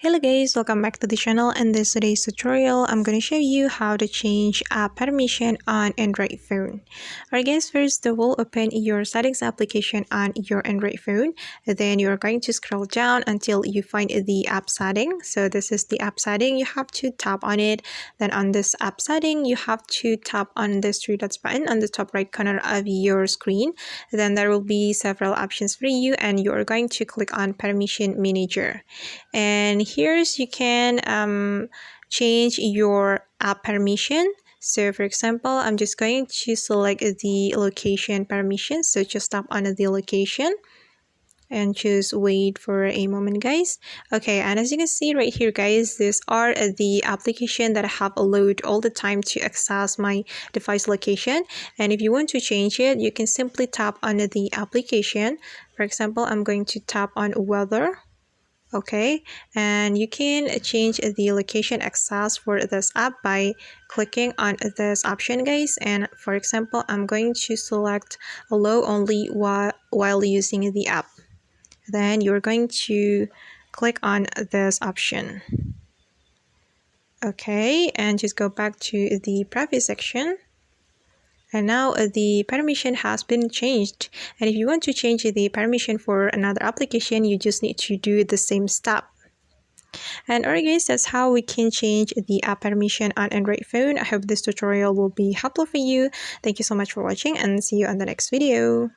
Hello guys, welcome back to the channel. In this today's tutorial, I'm going to show you how to change app permission on Android phone. Alright guys, first of all, open your settings application on your Android phone. Then you're going to scroll down until you find the app setting. So this is the app setting. You have to tap on it. Then on this app setting, you have to tap on this three dots button on the top right corner of your screen. Then there will be several options for you and you are going to click on permission manager. And here's you can change your app permission. So for example, I'm just going to select the location permission. So just tap on the location and just wait for a moment guys. Okay, and as you can see right here guys, these are the application that I have allowed all the time to access my device location. And if you want to change it, you can simply tap on the application. For example, I'm going to tap on weather. Okay, and you can change the location access for this app by clicking on this option guys. And for example, I'm going to select allow only while using the app. Then you're going to click on this option. Okay, and just go back to the previous section. And now the permission has been changed. And if you want to change the permission for another application, you just need to do the same step. And alright guys, that's how we can change the app permission on Android phone. I hope this tutorial will be helpful for you. Thank you so much for watching and see you on the next video.